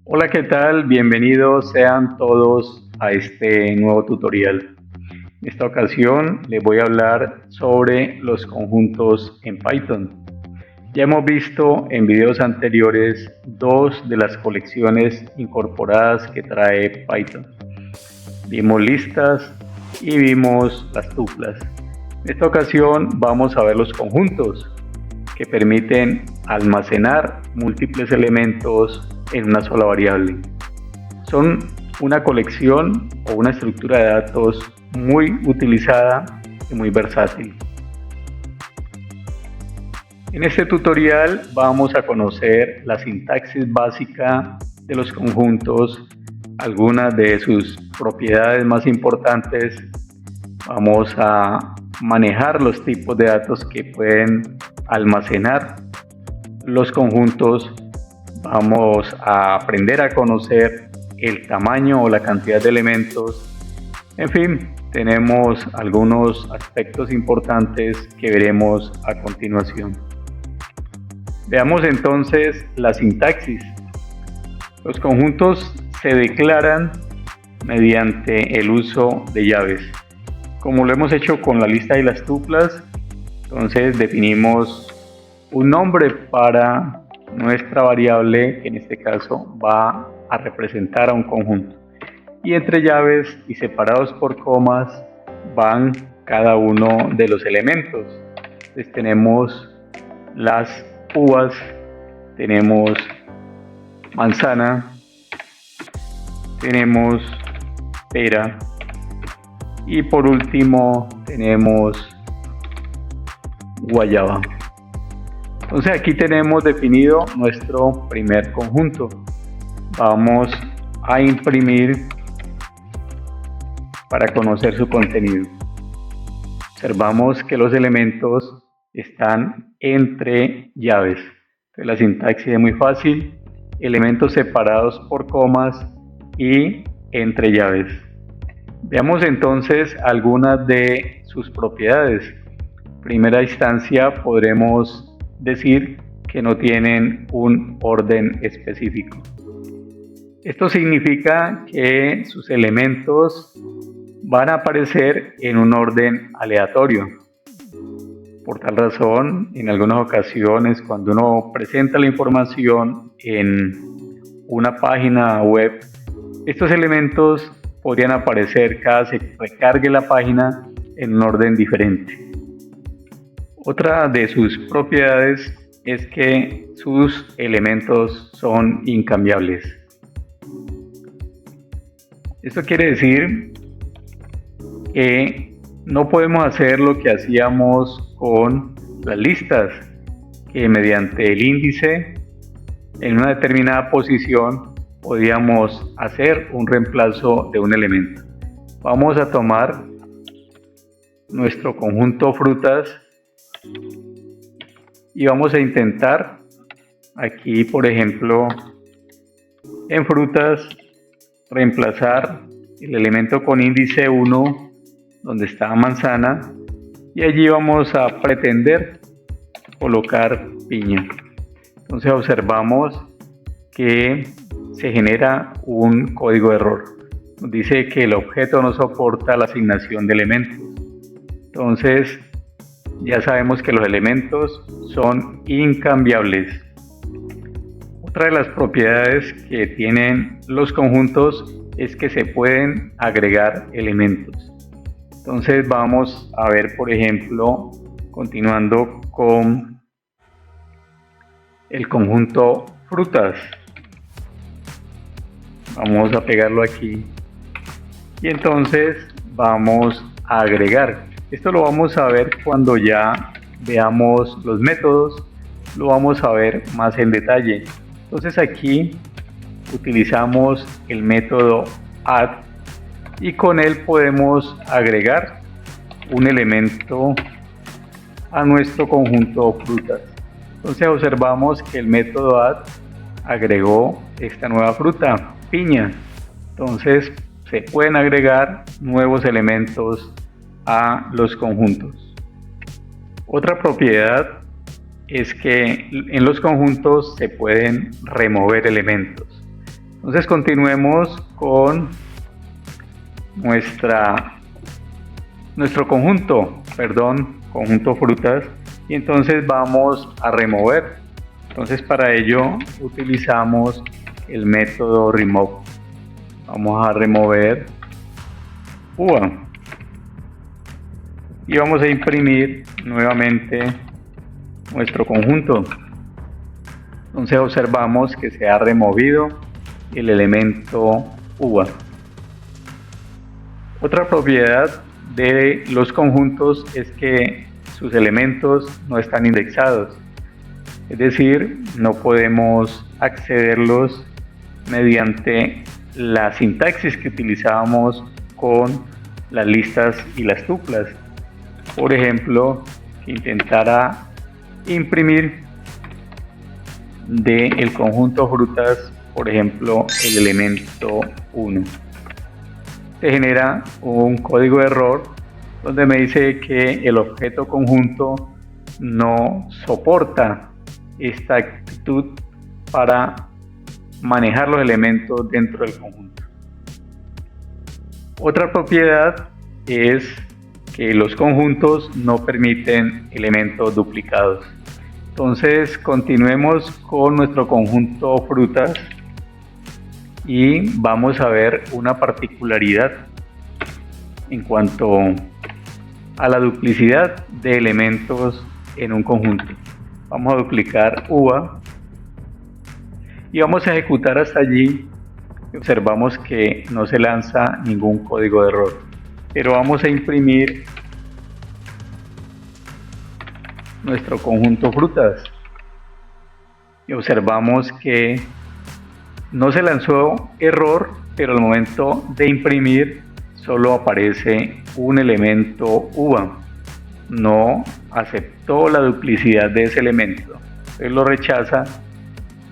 Hola, ¿qué tal? Bienvenidos sean todos a este nuevo tutorial. En esta ocasión les voy a hablar sobre los conjuntos en Python. Ya hemos visto en videos anteriores dos de las colecciones incorporadas que trae Python. Vimos listas y vimos las tuplas. En esta ocasión vamos a ver los conjuntos que permiten almacenar múltiples elementos en una sola variable. Son una colección o una estructura de datos muy utilizada y muy versátil. En este tutorial vamos a conocer la sintaxis básica de los conjuntos, algunas de sus propiedades más importantes. Vamos a manejar los tipos de datos que pueden almacenar los conjuntos. Vamos a aprender a conocer el tamaño o la cantidad de elementos. En fin, tenemos algunos aspectos importantes que veremos a continuación. Veamos entonces la sintaxis. Los conjuntos se declaran mediante el uso de llaves. Como lo hemos hecho con la lista y las tuplas, entonces definimos un nombre para nuestra variable, que en este caso va a representar a un conjunto. Y entre llaves y separados por comas van cada uno de los elementos. Entonces tenemos las uvas, tenemos manzana, tenemos pera y por último tenemos guayaba. Entonces aquí tenemos definido nuestro primer conjunto. Vamos a imprimir para conocer su contenido. Observamos que los elementos están entre llaves. Entonces la sintaxis es muy fácil: elementos separados por comas y entre llaves. Veamos entonces algunas de sus propiedades. En primera instancia podremos decir que no tienen un orden específico. Esto significa que sus elementos van a aparecer en un orden aleatorio. Por tal razón, en algunas ocasiones, cuando uno presenta la información en una página web, estos elementos podrían aparecer cada vez que recargue la página en un orden diferente. Otra de sus propiedades es que sus elementos son incambiables. Esto quiere decir que no podemos hacer lo que hacíamos con las listas, que mediante el índice en una determinada posición podíamos hacer un reemplazo de un elemento. Vamos a tomar nuestro conjunto frutas y vamos a intentar aquí, por ejemplo, en frutas, reemplazar el elemento con índice 1 donde está manzana, y allí vamos a pretender colocar piña. Entonces observamos que se genera un código de error. Nos dice que el objeto no soporta la asignación de elementos. Entonces ya sabemos que los elementos son incambiables. Otra de las propiedades que tienen los conjuntos es que se pueden agregar elementos. Entonces vamos a ver, por ejemplo, continuando con el conjunto frutas. Vamos a pegarlo aquí y entonces vamos a agregar. Esto lo vamos a ver cuando ya veamos los métodos, lo vamos a ver más en detalle. Entonces aquí utilizamos el método add y con él podemos agregar un elemento a nuestro conjunto frutas. Entonces observamos que el método add agregó esta nueva fruta, piña. Entonces se pueden agregar nuevos elementos a los conjuntos. Otra propiedad es que en los conjuntos se pueden remover elementos. Entonces continuemos con nuestro conjunto frutas, y entonces vamos a remover. Entonces para ello utilizamos el método remove. Vamos a remover uva y vamos a imprimir nuevamente nuestro conjunto. Entonces observamos que se ha removido el elemento uva. Otra propiedad de los conjuntos es que sus elementos no están indexados, es decir, no podemos accederlos mediante la sintaxis que utilizábamos con las listas y las tuplas. Por ejemplo, que intentara imprimir del conjunto frutas, por ejemplo, el elemento 1. Se genera un código de error donde me dice que el objeto conjunto no soporta esta actitud para manejar los elementos dentro del conjunto. Otra propiedad es que los conjuntos no permiten elementos duplicados. Entonces continuemos con nuestro conjunto frutas y vamos a ver una particularidad en cuanto a la duplicidad de elementos en un conjunto. Vamos a duplicar uva y vamos a ejecutar hasta allí. Observamos que no se lanza ningún código de error, pero vamos a imprimir nuestro conjunto frutas y observamos que no se lanzó error, pero al momento de imprimir solo aparece un elemento uva. No aceptó la duplicidad de ese elemento. Él lo rechaza,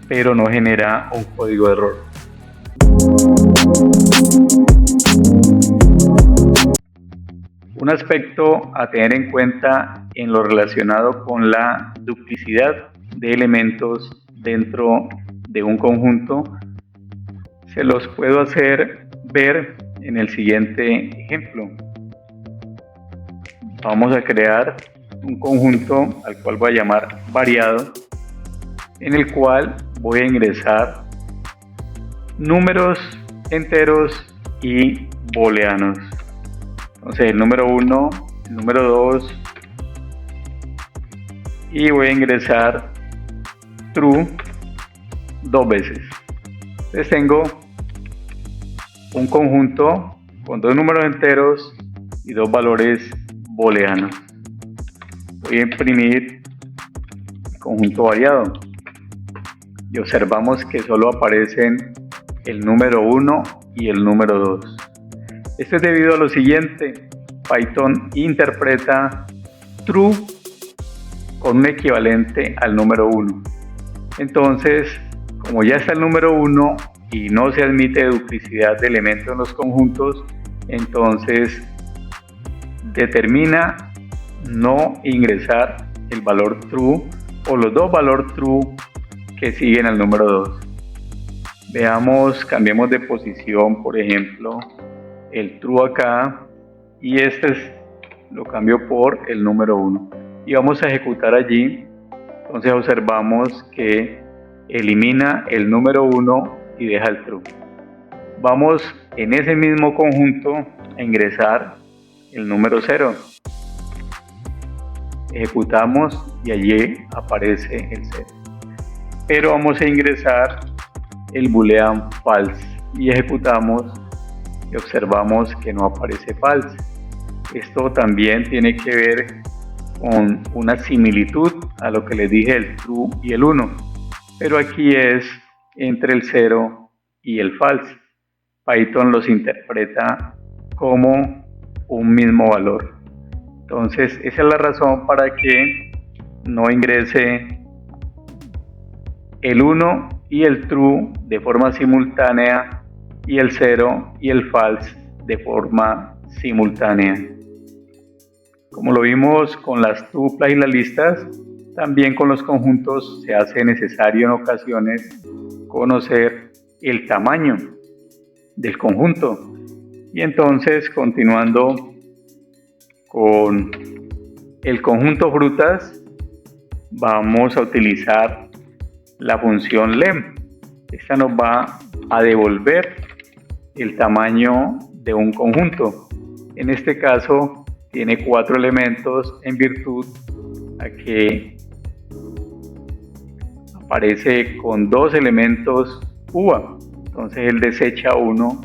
pero no genera un código de error. Un aspecto a tener en cuenta en lo relacionado con la duplicidad de elementos dentro de un conjunto se los puedo hacer ver en el siguiente ejemplo. Vamos a crear un conjunto al cual voy a llamar variado, en el cual voy a ingresar números enteros y booleanos. Entonces el número 1, el número 2, y voy a ingresar true 2 veces. Entonces tengo un conjunto con 2 números enteros y 2 valores booleanos. Voy a imprimir el conjunto variado y observamos que solo aparecen el número 1 y el número 2. Esto es debido a lo siguiente: Python interpreta true con un equivalente al número 1. Entonces, como ya está el número 1 y no se admite duplicidad de elementos en los conjuntos, entonces determina no ingresar el valor true o los dos valores true que siguen al número 2. Veamos, cambiemos de posición, por ejemplo, el true acá, y lo cambio por el número 1. Y vamos a ejecutar allí. Entonces observamos que elimina el número 1 y deja el true. Vamos en ese mismo conjunto a ingresar el número 0. Ejecutamos y allí aparece el 0. Pero vamos a ingresar el boolean false y ejecutamos y observamos que no aparece false. Esto también tiene que ver con una similitud a lo que les dije del true y el 1, pero aquí es entre el 0 y el false. Python los interpreta como un mismo valor. Entonces esa es la razón para que no ingrese el 1 y el true de forma simultánea y el 0 y el false de forma simultánea. Como lo vimos con las tuplas y las listas, también con los conjuntos se hace necesario en ocasiones conocer el tamaño del conjunto. Y entonces, continuando con el conjunto frutas, vamos a utilizar la función lem. Esta nos va a devolver el tamaño de un conjunto. En este caso tiene 4 elementos en virtud a que aparece con 2 elementos uva. Entonces él desecha 1,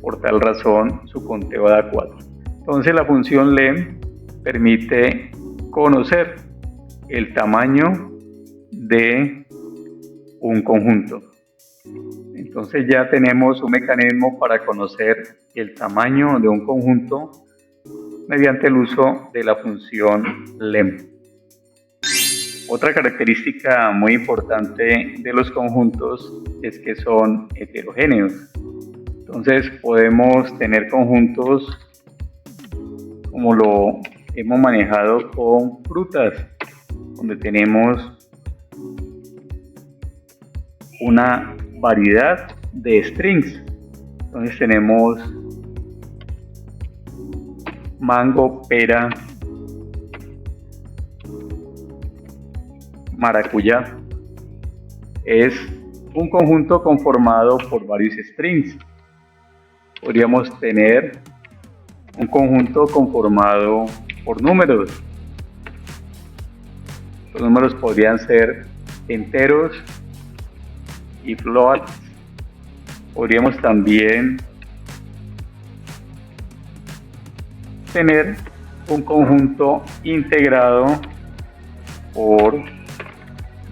por tal razón su conteo da 4. Entonces la función lem permite conocer el tamaño de un conjunto. Entonces ya tenemos un mecanismo para conocer el tamaño de un conjunto mediante el uso de la función lem. Otra característica muy importante de los conjuntos es que son heterogéneos. Entonces podemos tener conjuntos como lo hemos manejado con frutas, donde tenemos una variedad de strings. Entonces tenemos mango, pera, maracuyá. Es un conjunto conformado por varios strings. Podríamos tener un conjunto conformado por números. Los números podrían ser enteros y floats. Podríamos también tener un conjunto integrado por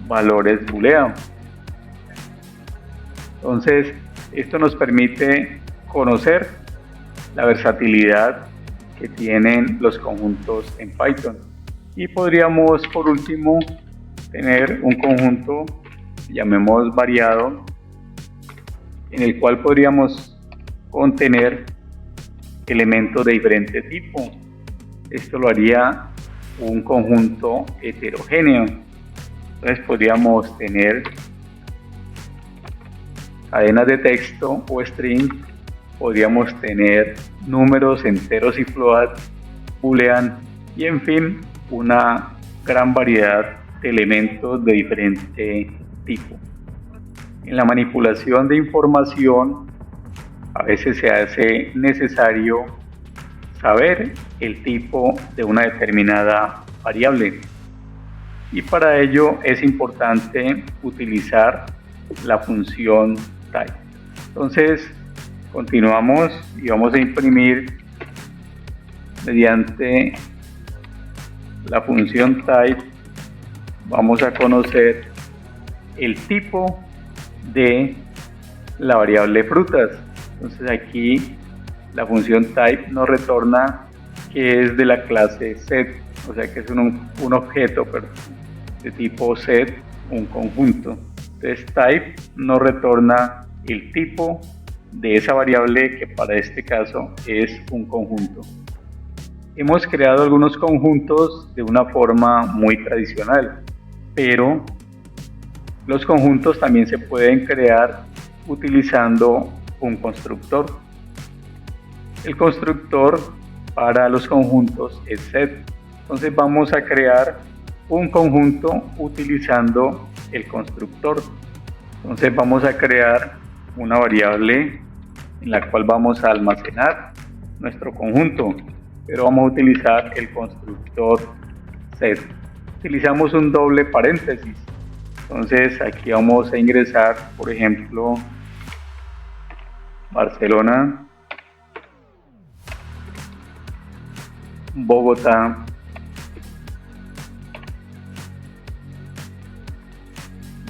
valores booleanos. Entonces, esto nos permite conocer la versatilidad que tienen los conjuntos en Python. Y podríamos, por último, tener un conjunto, llamemos variado, en el cual podríamos contener elementos de diferente tipo. Esto lo haría un conjunto heterogéneo. Entonces podríamos tener cadenas de texto o string, podríamos tener números enteros y float, boolean y en fin una gran variedad de elementos de diferente tipo. En la manipulación de información a veces se hace necesario saber el tipo de una determinada variable y para ello es importante utilizar la función type. Entonces continuamos y vamos a imprimir mediante la función type. Vamos a conocer el tipo de la variable frutas. Entonces aquí la función type nos retorna que es de la clase set, o sea que es un objeto de tipo set, un conjunto. Entonces type nos retorna el tipo de esa variable que para este caso es un conjunto. Hemos creado algunos conjuntos de una forma muy tradicional, pero los conjuntos también se pueden crear utilizando un constructor. El constructor para los conjuntos es set. Entonces vamos a crear un conjunto utilizando el constructor. Entonces vamos a crear una variable en la cual vamos a almacenar nuestro conjunto, pero vamos a utilizar el constructor set. Utilizamos un doble paréntesis. Entonces aquí vamos a ingresar, por ejemplo, Barcelona, Bogotá,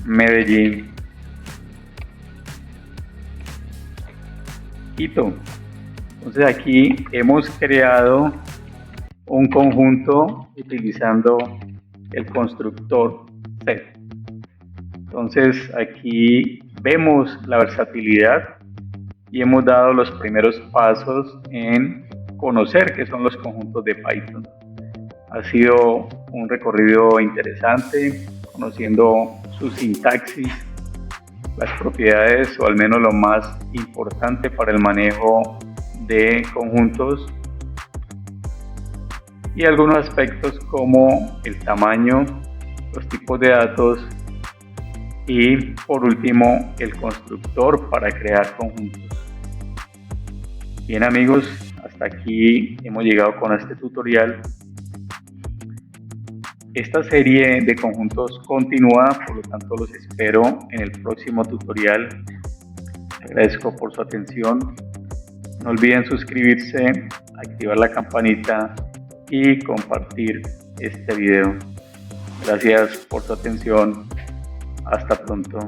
Medellín, Quito. Entonces aquí hemos creado un conjunto utilizando el constructor set. Entonces aquí vemos la versatilidad y hemos dado los primeros pasos en conocer qué son los conjuntos de Python. Ha sido un recorrido interesante, conociendo su sintaxis, las propiedades o al menos lo más importante para el manejo de conjuntos y algunos aspectos como el tamaño, los tipos de datos y por último el constructor para crear conjuntos. Bien amigos, hasta aquí hemos llegado con este tutorial. Esta serie de conjuntos continúa, por lo tanto los espero en el próximo tutorial. Agradezco por su atención. No olviden suscribirse, activar la campanita y compartir este video. Gracias por su atención. Hasta pronto.